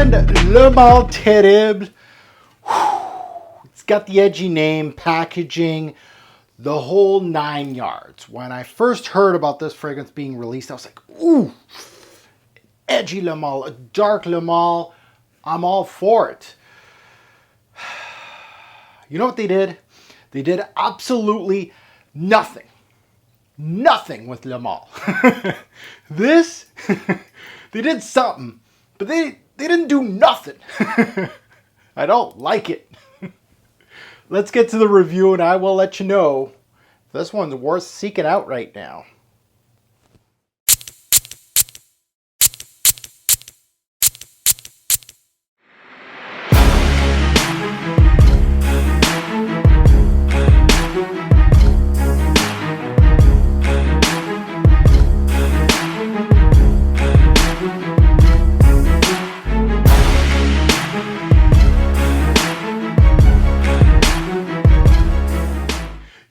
and Le Mal Terrible. It's got the edgy name, packaging, the whole 9 yards. When I first heard about this fragrance being released, I was like, ooh, edgy Le Mal, a dark Le Mal. I'm all for it. You know what they did? They did absolutely nothing. Nothing with Le Mal. This, they did something, but they didn't do nothing. I don't like it. Let's get to the review and I will let you know if this one's worth seeking out right now.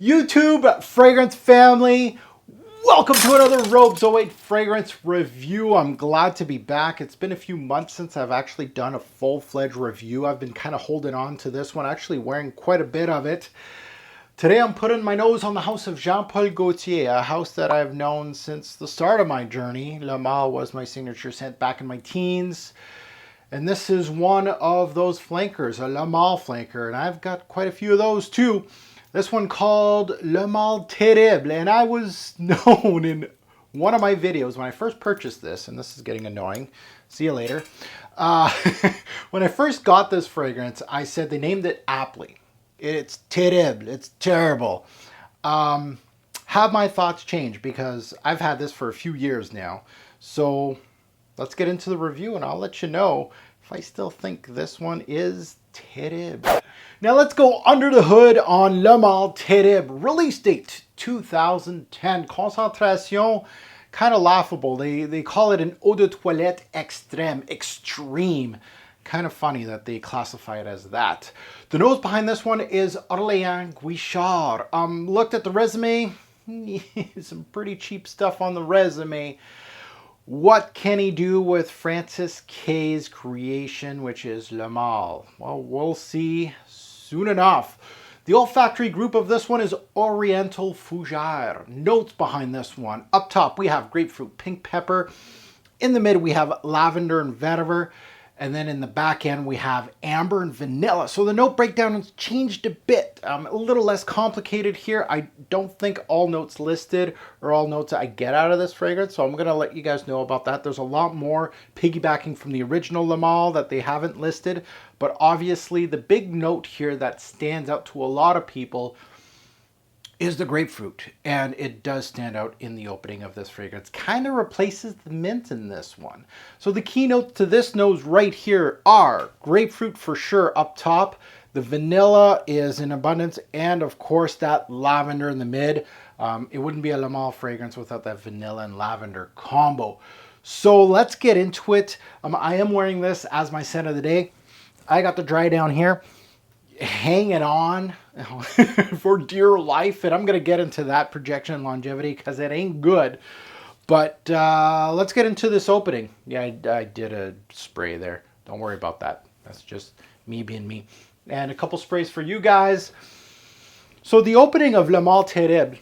YouTube fragrance family, welcome to another Robes 08 fragrance review. I'm glad to be back. It's been a few months since I've actually done a full-fledged review. I've been kind of holding on to this one, actually wearing quite a bit of it. Today I'm putting my nose on the house of Jean-Paul Gaultier, a house that I've known since the start of my journey. Le Mal was my signature scent back in my teens. And this is one of those flankers, a Le Mal flanker, and I've got quite a few of those too. This one called Le Mal Terrible, and I was known in one of my videos when I first purchased this, and this is getting annoying, see you later. When I first got this fragrance, I said they named it aptly. It's terrible, it's terrible. Have my thoughts changed because I've had this for a few years now. So let's get into the review and I'll let you know if I still think this one is terrible. Now let's go under the hood on Le Mal Terrible. Release date 2010. Concentration, kind of laughable. They call it an eau de toilette extrême, extreme. Kind of funny that they classify it as that. The nose behind this one is Orléans Guichard. Looked at the resume. Some pretty cheap stuff on the resume. What can he do with Francis K's creation, which is Le Mal? Well, we'll see soon enough. The olfactory group of this one is Oriental Fougère. Notes behind this one. Up top, we have grapefruit, pink pepper. In the mid, we have lavender and vetiver. And then in the back end, we have amber and vanilla. So the note breakdown has changed a bit. A little less complicated here. I don't think all notes listed are all notes I get out of this fragrance. So I'm going to let you guys know about that. There's a lot more piggybacking from the original Le Mal that they haven't listed. But obviously, the big note here that stands out to a lot of people is the grapefruit, and it does stand out in the opening of this fragrance. Kind of replaces the mint in this one. So the keynotes to this nose right here are grapefruit for sure up top. The vanilla is in abundance, and of course that lavender in the mid. It wouldn't be a Le Mal fragrance without that vanilla and lavender combo. So let's get into it. I am wearing this as my scent of the day. I got the dry down here. Hang it on for dear life, and I'm going to get into that projection and longevity because it ain't good. But let's get into this opening. Yeah, I did a spray there. Don't worry about that. That's just me being me. And a couple sprays for you guys. So the opening of Le Mal Terrible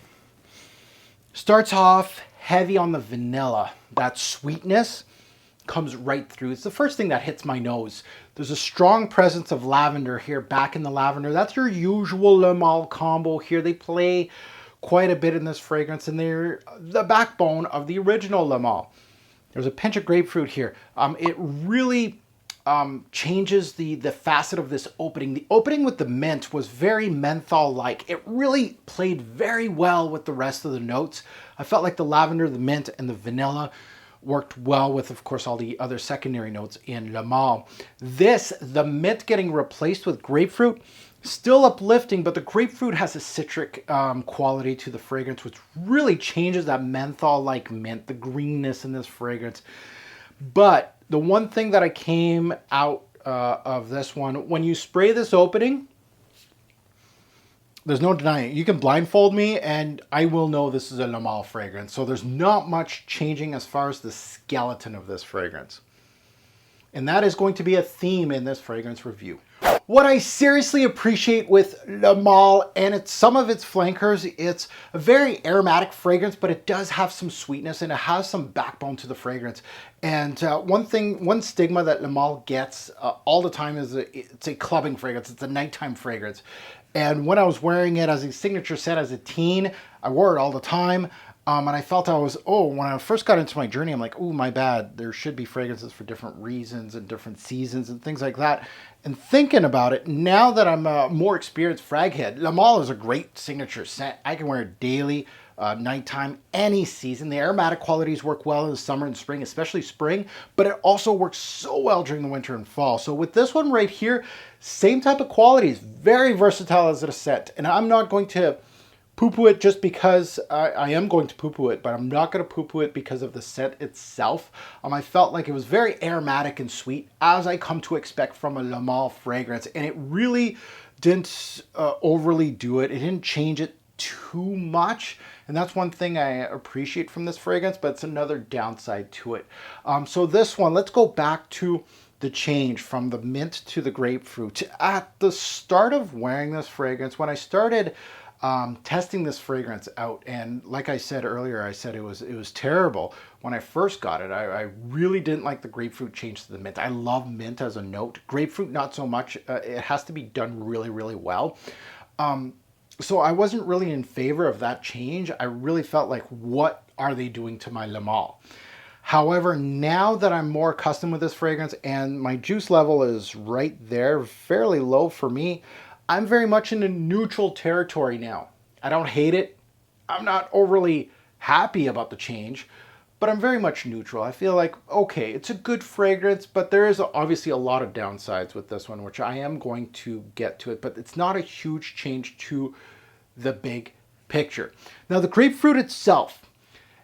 starts off heavy on the vanilla. That sweetness comes right through. It's the first thing that hits my nose. There's a strong presence of lavender here, back in the lavender. That's your usual Le Mal combo here. They play quite a bit in this fragrance, and they're the backbone of the original Le Mal. There's a pinch of grapefruit here. It really changes the facet of this opening. The opening with the mint was very menthol-like. It really played very well with the rest of the notes. I felt like the lavender, the mint, and the vanilla worked well with, of course, all the other secondary notes in Le Mal. This, the mint getting replaced with grapefruit, still uplifting, but the grapefruit has a citric quality to the fragrance, which really changes that menthol-like mint, the greenness in this fragrance. But the one thing that I came out of this one, when you spray this opening, there's no denying it. You can blindfold me and I will know this is a Le Mal fragrance. So there's not much changing as far as the skeleton of this fragrance. And that is going to be a theme in this fragrance review. What I seriously appreciate with Le Male and some of its flankers, it's a very aromatic fragrance, but it does have some sweetness and it has some backbone to the fragrance. And one stigma that Le Male gets all the time is it's a clubbing fragrance. It's a nighttime fragrance. And when I was wearing it as a signature scent as a teen, I wore it all the time. And I felt when I first got into my journey, I'm like, oh, my bad. There should be fragrances for different reasons and different seasons and things like that. And thinking about it, now that I'm a more experienced frag head, Le Male is a great signature scent. I can wear it daily, nighttime, any season. The aromatic qualities work well in the summer and spring, especially spring, but it also works so well during the winter and fall. So with this one right here, same type of qualities, very versatile as a scent. And I'm not going to poo-poo it just because I am going to poo-poo it, but I'm not going to poo-poo it because of the scent itself. I felt like it was very aromatic and sweet, as I come to expect from a Le Male fragrance, and it really didn't overly do it. It didn't change it too much, and that's one thing I appreciate from this fragrance, but it's another downside to it. So this one, let's go back to the change from the mint to the grapefruit. At the start of wearing this fragrance, when I started testing this fragrance out, and like I said earlier, I said it was terrible when I first got it. I really didn't like the grapefruit change to the mint. I love mint as a note. Grapefruit, not so much. It has to be done really, really well. So I wasn't really in favor of that change. I really felt like, what are they doing to my Le Male? However, now that I'm more accustomed with this fragrance and my juice level is right there, fairly low for me, I'm very much in a neutral territory now. I don't hate it. I'm not overly happy about the change, but I'm very much neutral. I feel like, okay, it's a good fragrance, but there is obviously a lot of downsides with this one, which I am going to get to it, but it's not a huge change to the big picture. Now, the grapefruit itself,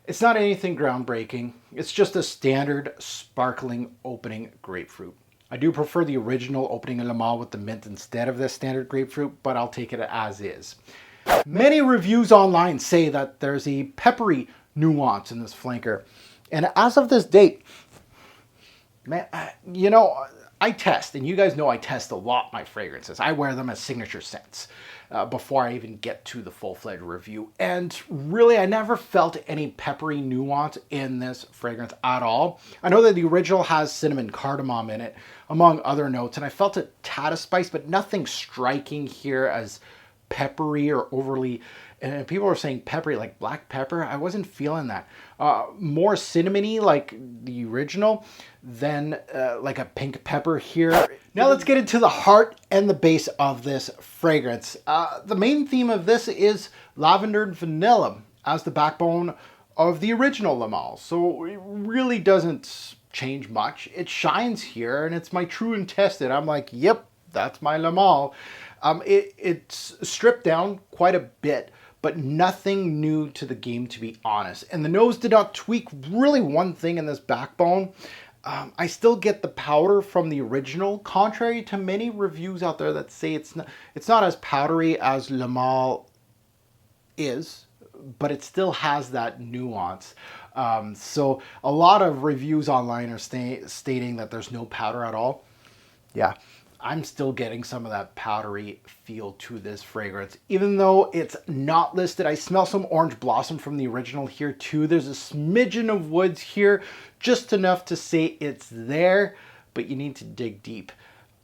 it's not anything groundbreaking. It's just a standard sparkling opening grapefruit. I do prefer the original opening of Le Male with the mint instead of this standard grapefruit, but I'll take it as is. Many reviews online say that there's a peppery nuance in this flanker. And as of this date, man, I test, and you guys know I test a lot my fragrances. I wear them as signature scents before I even get to the full-fledged review. And really, I never felt any peppery nuance in this fragrance at all. I know that the original has cinnamon cardamom in it, among other notes, and I felt a tad of spice, but nothing striking here as peppery or overly, and people were saying peppery, like black pepper. I wasn't feeling that. More cinnamony like the original than like a pink pepper here. Now let's get into the heart and the base of this fragrance. The main theme of this is lavender and vanilla as the backbone of the original Le Male. So it really doesn't change much. It shines here, and it's my true and tested. I'm like, yep, that's my Le Male. It's stripped down quite a bit, but nothing new to the game, to be honest. And the nose did not tweak really one thing in this backbone. I still get the powder from the original, contrary to many reviews out there that say it's not as powdery as Le Male is, but it still has that nuance. So a lot of reviews online are stating that there's no powder at all. Yeah, I'm still getting some of that powdery feel to this fragrance. Even though it's not listed, I smell some orange blossom from the original here too. There's a smidgen of woods here, just enough to say it's there, but you need to dig deep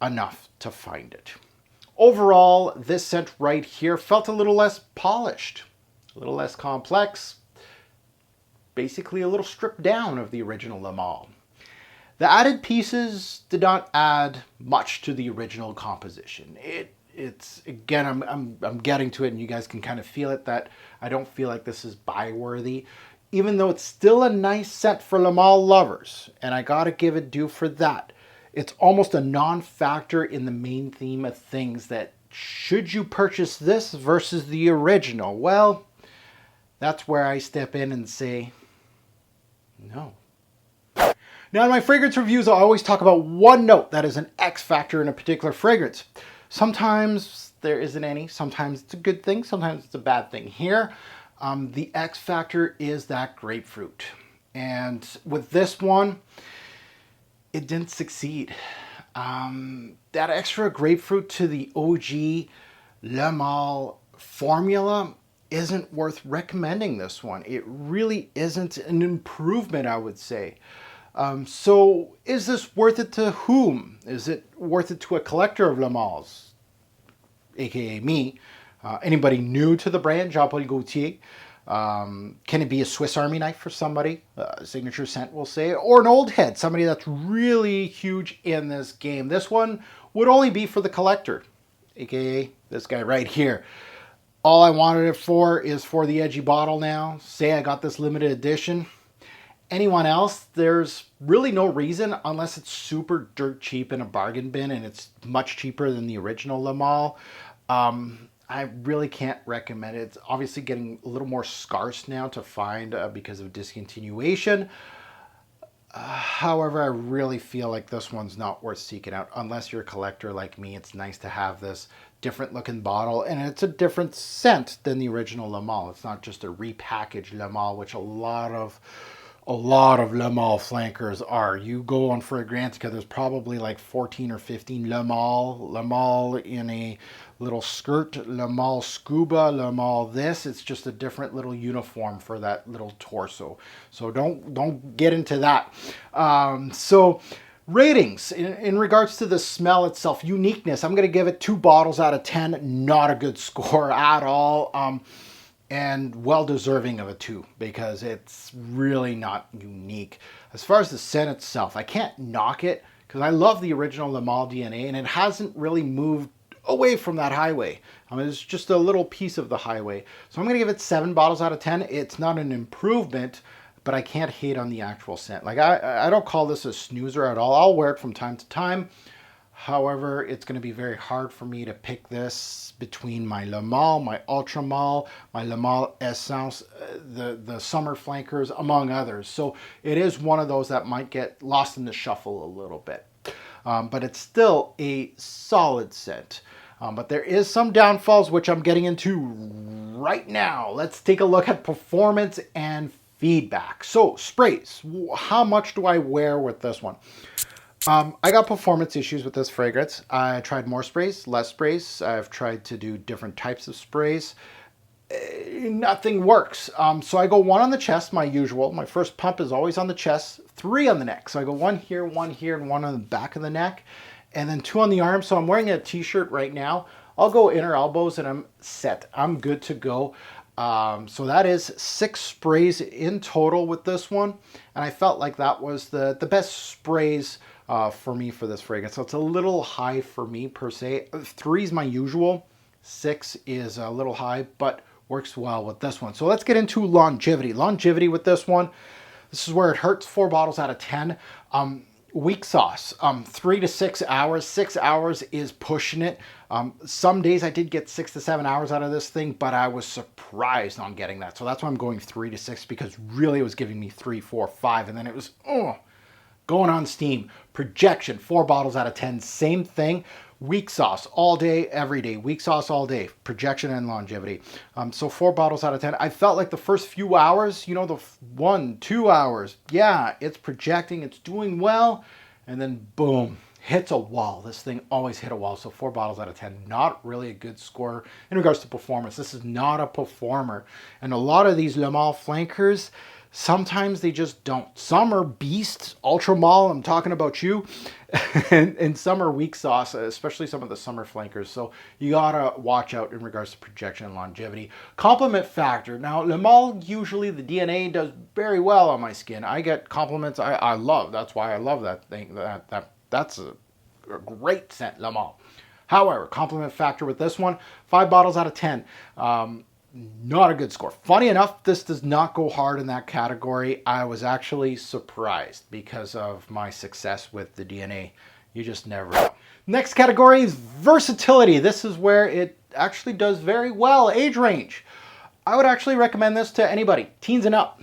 enough to find it. Overall, this scent right here felt a little less polished, a little less complex, basically a little stripped down of the original Le Male. The added pieces did not add much to the original composition. It's again, I'm getting to it, and you guys can kind of feel it, that I don't feel like this is buy-worthy, even though it's still a nice scent for Le Male lovers, and I gotta give it due for that. It's almost a non-factor in the main theme of things that, should you purchase this versus the original? Well, that's where I step in and say, no. Now, in my fragrance reviews, I always talk about one note that is an X factor in a particular fragrance. Sometimes there isn't any. Sometimes it's a good thing. Sometimes it's a bad thing. Here, the X factor is that grapefruit. And with this one, it didn't succeed. That extra grapefruit to the OG Le Male formula isn't worth recommending this one. It really isn't an improvement, I would say. So is this worth it to whom? Is it worth it to a collector of Le Males, aka me? Anybody new to the brand, Jean-Paul Gaultier? Can it be a Swiss Army knife for somebody, signature scent we'll say, or an old head, somebody that's really huge in this game? This one would only be for the collector, aka this guy right here. All I wanted it for is for the edgy bottle now. Say I got this limited edition. Anyone else, there's really no reason unless it's super dirt cheap in a bargain bin and it's much cheaper than the original Le Male. I really can't recommend it. It's obviously getting a little more scarce now to find because of discontinuation. However, I really feel like this one's not worth seeking out unless you're a collector like me. It's nice to have this different looking bottle, and it's a different scent than the original Le Male. It's not just a repackaged Le Male, which a lot of Le Male flankers are. You go on Fragrantica, there's probably like 14 or 15 Le Male in a little skirt, Le Male scuba, Le Male this. It's just a different little uniform for that little torso. So don't get into that. So ratings in regards to the smell itself, uniqueness, I'm going to give it 2 bottles out of 10. Not a good score at all. And well deserving of a 2 because it's really not unique. As far as the scent itself, I can't knock it because I love the original Le Male DNA and it hasn't really moved away from that highway. It's just a little piece of the highway. So I'm going to give it 7 bottles out of 10. It's not an improvement, but I can't hate on the actual scent. Like I don't call this a snoozer at all. I'll wear it from time to time. However, it's going to be very hard for me to pick this between my Le Male, my Ultra Male, my Le Male Essence, the Summer Flankers, among others. So it is one of those that might get lost in the shuffle a little bit. But it's still a solid scent. But there is some downfalls, which I'm getting into right now. Let's take a look at performance and feedback. So sprays, how much do I wear with this one? I got performance issues with this fragrance. I tried more sprays, less sprays. I've tried to do different types of sprays. Nothing works. So I go 1 on the chest, my usual. My first pump is always on the chest, 3 on the neck. So I go 1 here, and 1 on the back of the neck, and then 2 on the arm. So I'm wearing a t-shirt right now. I'll go inner elbows and I'm set. I'm good to go. So that is 6 sprays in total with this one. And I felt like that was the best sprays for me for this fragrance. So it's a little high for me per se. 3 is my usual. 6 is a little high, but works well with this one. So let's get into longevity. Longevity with this one. This is where it hurts. 4 bottles out of 10. Weak sauce, 3 to 6 hours. 6 hours is pushing it. Some days I did get 6 to 7 hours out of this thing, but I was surprised on getting that. So that's why I'm going 3 to 6 because really it was giving me 3, 4, 5, and then it was going on steam. Projection, 4 bottles out of 10. Same thing. Weak sauce all day, every day. Weak sauce all day. Projection and longevity. So 4 bottles out of 10. I felt like the first few hours, the 1, 2 hours, yeah, it's projecting, it's doing well, and then boom, hits a wall. This thing always hit a wall. So 4 bottles out of 10. Not really a good score in regards to performance. This is not a performer. And a lot of these Le Male flankers, sometimes they just don't. Some are beasts, Ultra Male, I'm talking about you, and some are weak sauce, especially some of the summer flankers. So you gotta watch out in regards to projection and longevity. Compliment factor. Now, Le Male, usually the DNA does very well on my skin. I get compliments I love. That's why I love that thing. That's a great scent, Le Male. However, compliment factor with this one, 5 bottles out of 10. Not a good score. Funny enough, this does not go hard in that category. I was actually surprised because of my success with the DNA. You just never know. Next category is versatility. This is where it actually does very well. Age range. I would actually recommend this to anybody, teens and up.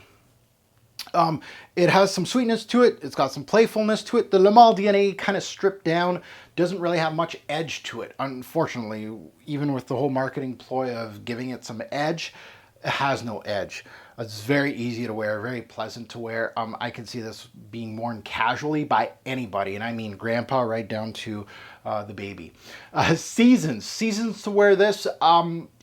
It has some sweetness to it. It's got some playfulness to it. The Le Male DNA kind of stripped down. Doesn't really have much edge to it. Unfortunately, even with the whole marketing ploy of giving it some edge, it has no edge. It's very easy to wear, very pleasant to wear. I can see this being worn casually by anybody, and I mean grandpa right down to the baby. Seasons to wear this.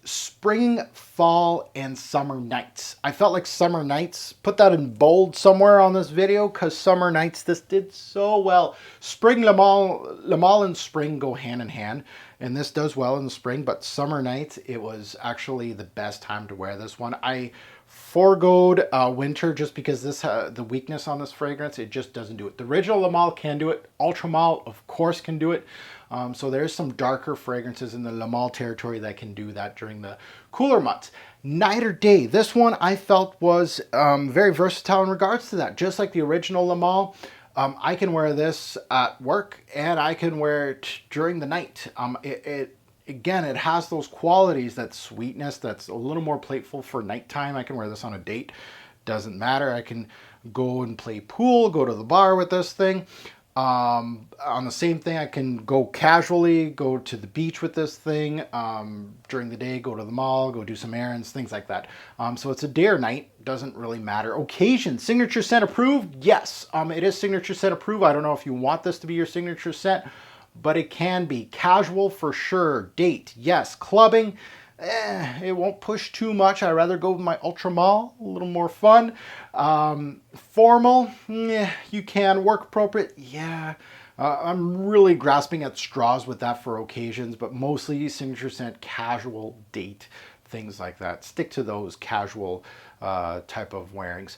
Spring, fall, and summer nights. I felt like summer nights, put that in bold somewhere on this video, because summer nights, this did so well. Spring, Le Mans and spring go hand in hand, and this does well in the spring, but summer nights, it was actually the best time to wear this one. I foregoed winter just because this the weakness on this fragrance, it just doesn't do it. The original Le Mans can do it. Ultra Malt, of course, can do it. So there's some darker fragrances in the Le Mans territory that can do that during the cooler months. Night or day, this one I felt was very versatile in regards to that. Just like the original Le Mans, I can wear this at work and I can wear it during the night. Again, it has those qualities, that sweetness that's a little more playful for nighttime. I can wear this on a date. Doesn't matter. I can go and play pool, go to the bar with this thing. On the same thing, I can go casually, go to the beach with this thing. During the day, go to the mall, go do some errands, things like that. So it's a day or night. Doesn't really matter. Occasion, signature scent approved? Yes, it is signature scent approved. I don't know if you want this to be your signature scent, but it can be. Casual for sure. Date, yes. Clubbing, it won't push too much. I'd rather go with my Ultra Mall, a little more fun. Formal, you can. Work appropriate, yeah. I'm really grasping at straws with that for occasions, but mostly signature scent, casual, date, things like that. Stick to those casual type of wearings.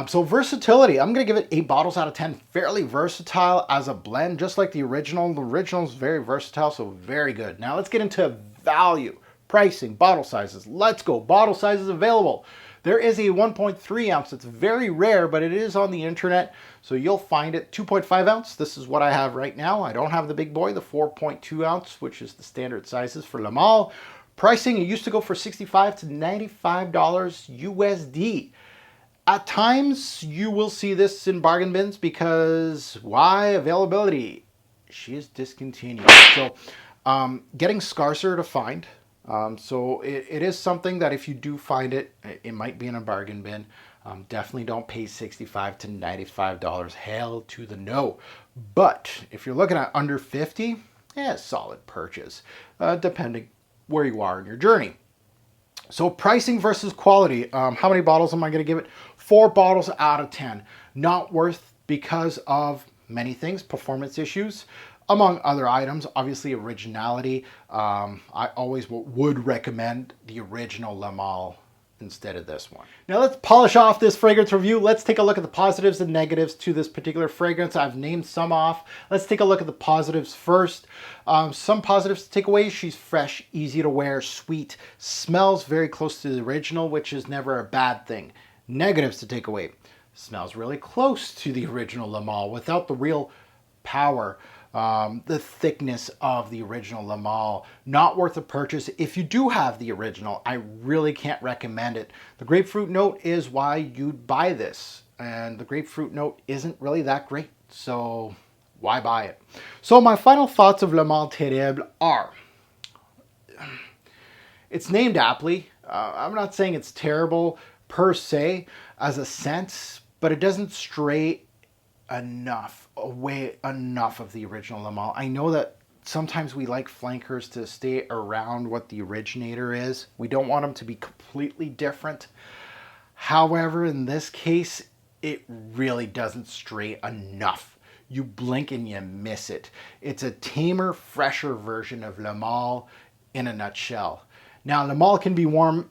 So versatility, I'm going to give it 8 bottles out of 10. Fairly versatile as a blend, just like the original. The original is very versatile, so very good. Now let's get into value, pricing, bottle sizes. Let's go. Bottle sizes available. There is a 1.3 ounce. It's very rare, but it is on the internet, so you'll find it. 2.5 ounce. This is what I have right now. I don't have the big boy, the 4.2 ounce, which is the standard sizes for Le Mans. Pricing, it used to go for $65 to $95 USD. At times, you will see this in bargain bins because why? Availability. She is discontinued. So getting scarcer to find. So it is something that if you do find it, it might be in a bargain bin. Definitely don't pay $65 to $95. Hell to the no. But if you're looking at under 50, solid purchase, depending where you are in your journey. So pricing versus quality. How many bottles am I going to give it? 4 bottles out of 10. Not worth because of many things, performance issues, among other items. Obviously, originality. I always would recommend the original Le Mans instead of this one. Now let's polish off this fragrance review. Let's take a look at the positives and negatives to this particular fragrance. I've named some off. Let's take a look at the positives first. Some positives to take away. She's fresh, easy to wear, sweet, smells very close to the original, which is never a bad thing. Negatives to take away. Smells really close to the original Le Mans without the real power. The thickness of the original Le Mans, not worth a purchase. If you do have the original, I really can't recommend it. The grapefruit note is why you'd buy this, and the grapefruit note isn't really that great, so why buy it? So my final thoughts of Le Mans Terrible are, it's named aptly. I'm not saying it's terrible per se as a scent, but it doesn't stray away enough of the original Le Mans. I know that sometimes we like flankers to stay around what the originator is. We don't want them to be completely different. However, in this case, it really doesn't stray enough. You blink and you miss it. It's a tamer, fresher version of Le Mans in a nutshell. Now, Le Mans can be worn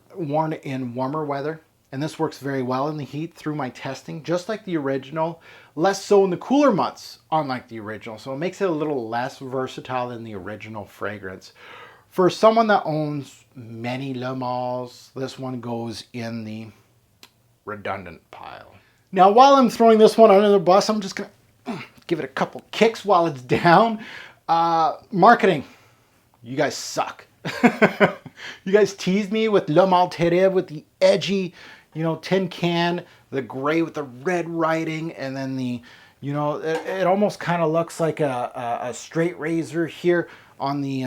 in warmer weather, and this works very well in the heat through my testing, just like the original. Less so in the cooler months, unlike the original. So it makes it a little less versatile than the original fragrance. For someone that owns many Le Mans, this one goes in the redundant pile. Now, while I'm throwing this one under the bus, I'm just going to give it a couple kicks while it's down. Marketing. You guys suck. You guys teased me with Le Mans Terrible, with the edgy, tin can, the gray with the red writing, and then the, it almost kind of looks like a straight razor here on the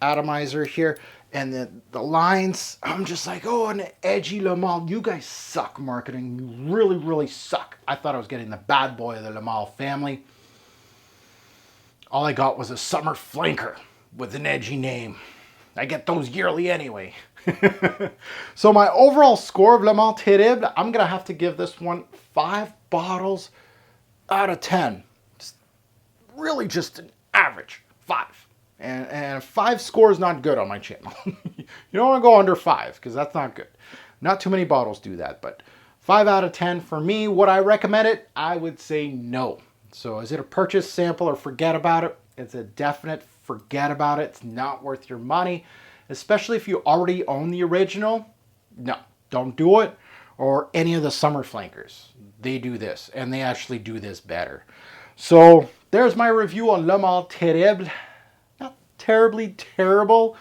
atomizer here. And the lines, I'm just like, oh, an edgy Le Male. You guys suck marketing. You really, really suck. I thought I was getting the bad boy of the Le Male family. All I got was a summer flanker with an edgy name. I get those yearly anyway. So my overall score of Le Male Terrible, I'm going to have to give this one 5 bottles out of 10. Really just an average 5. And 5 score is not good on my channel. You don't want to go under 5 because that's not good. Not too many bottles do that, but 5 out of 10 for me. Would I recommend it? I would say no. So is it a purchase, sample, or forget about it? It's a definite forget about it. It's not worth your money, especially if you already own the original. No, don't do it. Or any of the summer flankers. They do this, and they actually do this better. So there's my review on Le Male Terrible. Not terribly terrible,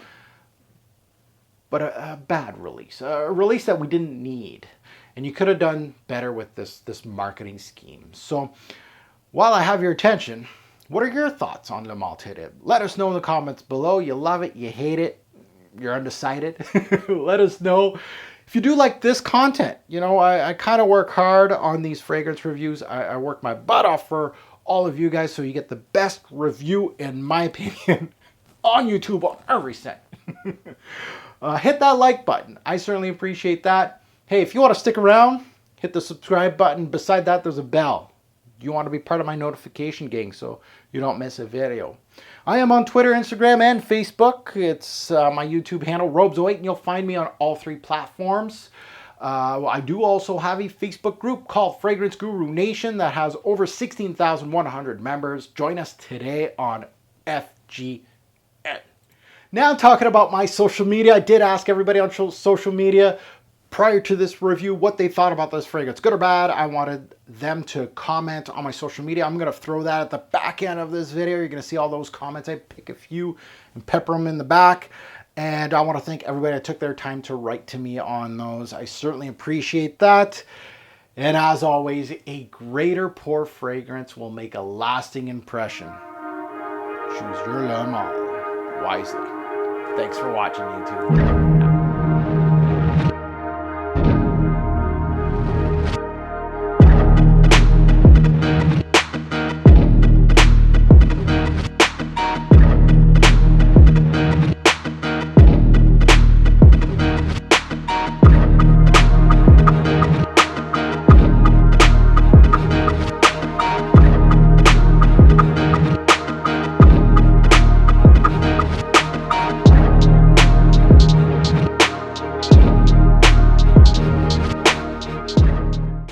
but a bad release. A release that we didn't need. And you could have done better with this marketing scheme. So while I have your attention, what are your thoughts on Le Male Terrible? Let us know in the comments below. You love it, you hate it, you're undecided. Let us know. If you do like this content, you know, I kind of work hard on these fragrance reviews. I work my butt off for all of you guys so you get the best review, in my opinion, on YouTube on every set. Hit that like button. I certainly appreciate that. Hey, if you want to stick around, hit the subscribe button. Beside that, there's a bell. You want to be part of my notification gang so you don't miss a video. I am on Twitter, Instagram, and Facebook. It's my YouTube handle, Robes08, and you'll find me on all 3 platforms. I do also have a Facebook group called Fragrance Guru Nation that has over 16,100 members. Join us today on FGN. Now talking about my social media, I did ask everybody on social media prior to this review what they thought about this fragrance, good or bad. I wanted them to comment on my social media. I'm going to throw that at the back end of this video. You're going to see all those comments. I pick a few and pepper them in the back. And I want to thank everybody that took their time to write to me on those. I certainly appreciate that. And as always, a greater pour fragrance will make a lasting impression. Choose your Le Male wisely. Thanks for watching, YouTube.